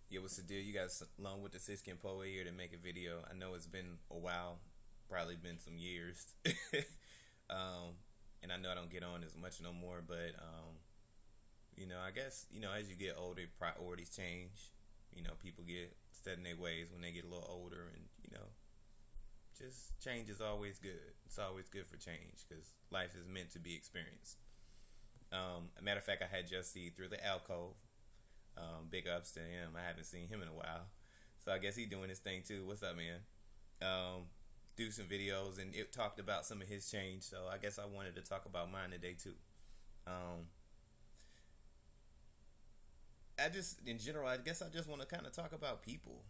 Yeah, what's the deal? You guys along with the Siskin Poe here to make a video. I know it's been a while, probably been some years. um, and I know I don't get on as much no more, but I guess, as you get older, priorities change. People get set in their ways when they get a little older, and just change is always good. It's always good for change because life is meant to be experienced. A matter of fact, I had just see through the alcove. Big ups to him. I haven't seen him in a while, so I guess he's doing his thing too. What's up, man? Um, do some videos, and it talked about some of his change. So I guess I wanted to talk about mine today too. Um, I just, in general, I guess I just want to kind of talk about people,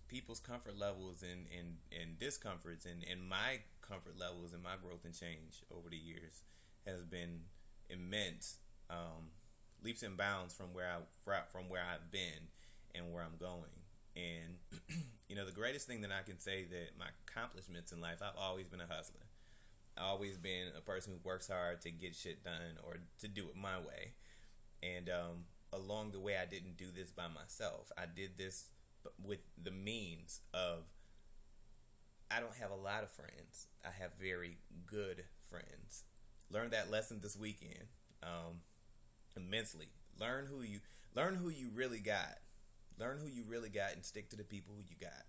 people's comfort levels and discomforts, and my comfort levels and my growth and change over the years has been immense. Leaps and bounds from where I've been and where I'm going. And the greatest thing that I can say that my accomplishments in life, I've always been a hustler. I've always been a person who works hard to get shit done or to do it my way. And along the way, I didn't do this by myself. I did this with the means of I don't have a lot of friends. I have very good friends. Learned that lesson this weekend. Immensely. Learn who you really got. Learn who you really got and stick to the people who you got.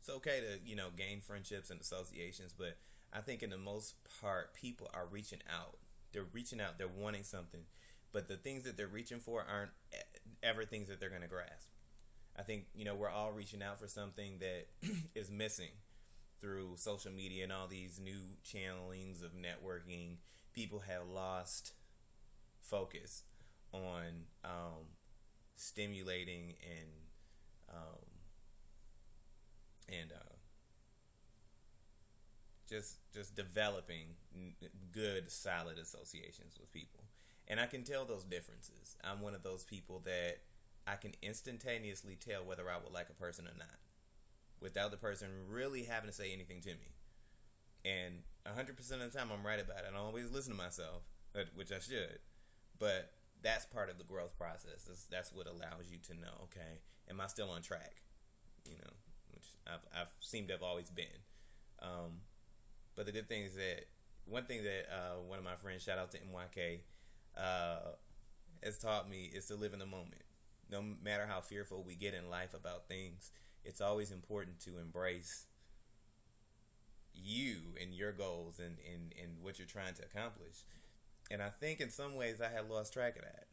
It's okay to, gain friendships and associations, but I think in the most part people are reaching out. They're reaching out, they're wanting something. But the things that they're reaching for aren't ever things that they're going to grasp. I think, we're all reaching out for something that is missing through social media and all these new channelings of networking. People have lost focus on stimulating um, and just developing good solid associations with people. And I can tell those differences. I'm one of those people that I can instantaneously tell whether I would like a person or not without the person really having to say anything to me. And 100% of the time I'm right about it. I don't always listen to myself, which I should. But that's part of the growth process. That's what allows you to know, okay, am I still on track? Which I've seemed to have always been. But the good thing is that one thing that one of my friends, shout out to MYK, has taught me is to live in the moment. No matter how fearful we get in life about things, it's always important to embrace you and your goals and what you're trying to accomplish. And I think in some ways I had lost track of that.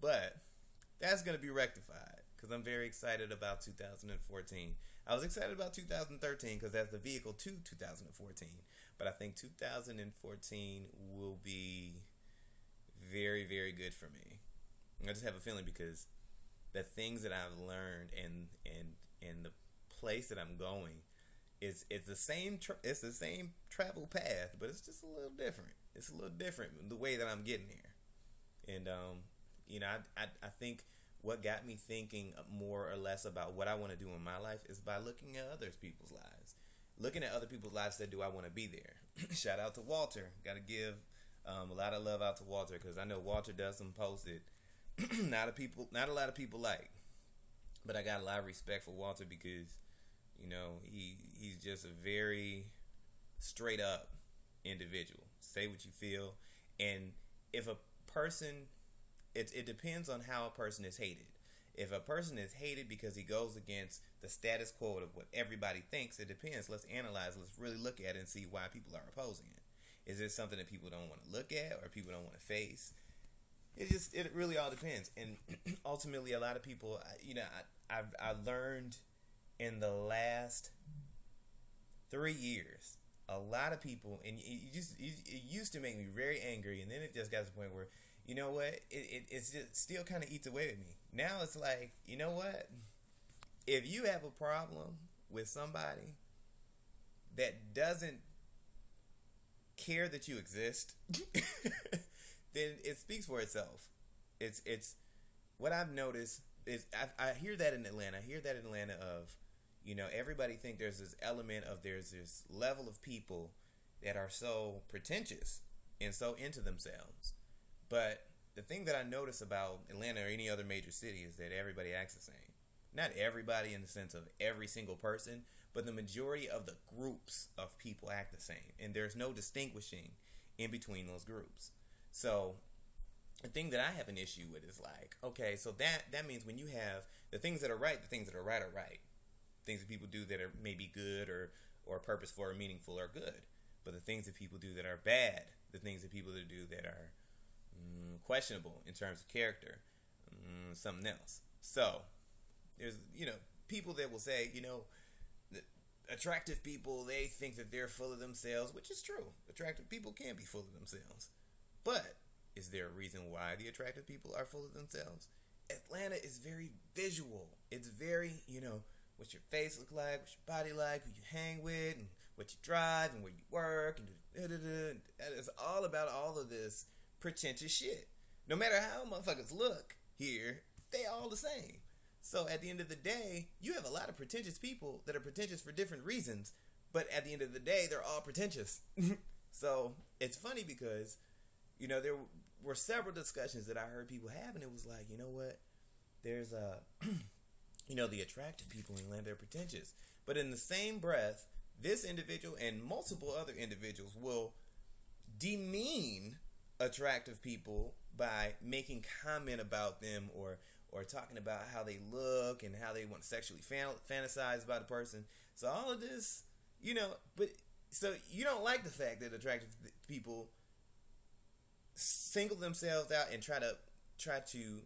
But that's going to be rectified because I'm very excited about 2014. I was excited about 2013 because that's the vehicle to 2014. But I think 2014 will be very, very good for me. I just have a feeling because the things that I've learned and the place that I'm going, it's the same it's the same travel path, but it's just a little different. It's a little different the way that I'm getting there. And I think what got me thinking more or less about what I want to do in my life is by looking at other people's lives. Looking at other people's lives that do I want to be there. Shout out to Walter. Got to give a lot of love out to Walter because I know Walter does some posts that not a lot of people like. But I got a lot of respect for Walter because he's just a very straight up individual. Say what you feel, and if a person, it depends on how a person is hated. If a person is hated because he goes against the status quo of what everybody thinks, it depends. Let's analyze. Let's really look at it and see why people are opposing it. Is this something that people don't want to look at or people don't want to face? It really all depends. And ultimately, a lot of people, I learned in the last 3 years, a lot of people, and it used to make me very angry, and then it just got to the point where, you know what, it's just still kind of eats away at me. Now it's like, you know what, if you have a problem with somebody that doesn't care that you exist, then it speaks for itself. It's what I've noticed is I hear that in Atlanta. I hear that in Atlanta of, everybody think there's this level of people that are so pretentious and so into themselves. But the thing that I notice about Atlanta or any other major city is that everybody acts the same. Not everybody in the sense of every single person, but the majority of the groups of people act the same. And there's no distinguishing in between those groups. So the thing that I have an issue with is like, okay, so that means when you have the things that are right, the things that are right. Things that people do that are maybe good or purposeful or meaningful are good. But the things that people do that are bad, the things that people do that are questionable in terms of character, something else. So there's, people that will say, attractive people, they think that they're full of themselves, which is true. Attractive people can be full of themselves. But is there a reason why the attractive people are full of themselves? Atlanta is very visual. It's very, what your face look like, what your body like, who you hang with, and what you drive, and where you work, and it's all about all of this pretentious shit. No matter how motherfuckers look here, they all the same. So at the end of the day, you have a lot of pretentious people that are pretentious for different reasons, but at the end of the day, they're all pretentious. So it's funny because, there were several discussions that I heard people have, and it was like, you know what? There's the attractive people in Atlanta, they're pretentious. But in the same breath, this individual and multiple other individuals will demean attractive people by making comment about them or talking about how they look and how they want to sexually fantasize about a person. So all of this, but so you don't like the fact that attractive people single themselves out and try to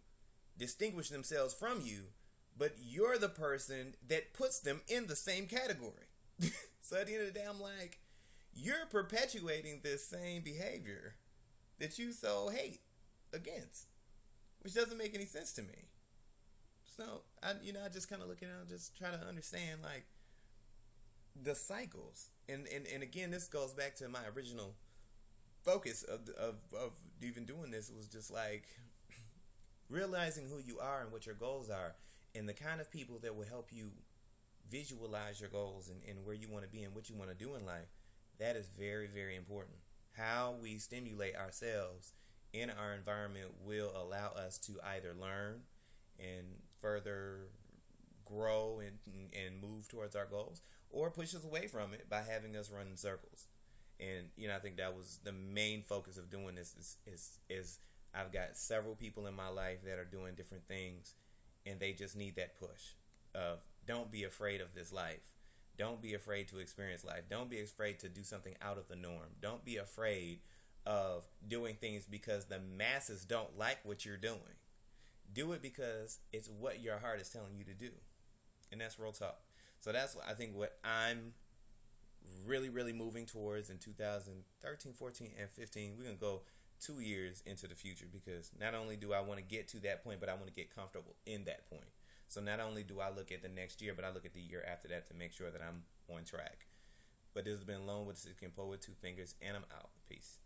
distinguish themselves from you, but you're the person that puts them in the same category. So at the end of the day, I'm like, you're perpetuating this same behavior that you so hate against, which doesn't make any sense to me. So I just kind of look at it and just try to understand like the cycles, and again, this goes back to my original focus of even doing this. Was just like realizing who you are and what your goals are, and the kind of people that will help you visualize your goals and where you want to be and what you want to do in life. That is very, very important. How we stimulate ourselves in our environment will allow us to either learn and further grow and move towards our goals, or push us away from it by having us run in circles. And I think that was the main focus of doing this is I've got several people in my life that are doing different things, and they just need that push of don't be afraid of this life. Don't be afraid to experience life. Don't be afraid to do something out of the norm. Don't be afraid of doing things because the masses don't like what you're doing. Do it because it's what your heart is telling you to do. And that's real talk. So that's what I think what I'm really, really moving towards in 2013, 14, and 15. We're going to go 2 years into the future, because not only do I want to get to that point, but I want to get comfortable in that point. So not only do I look at the next year, but I look at the year after that to make sure that I'm on track. But this has been Lone with Sick and Poet, 2 fingers, and I'm out. Peace.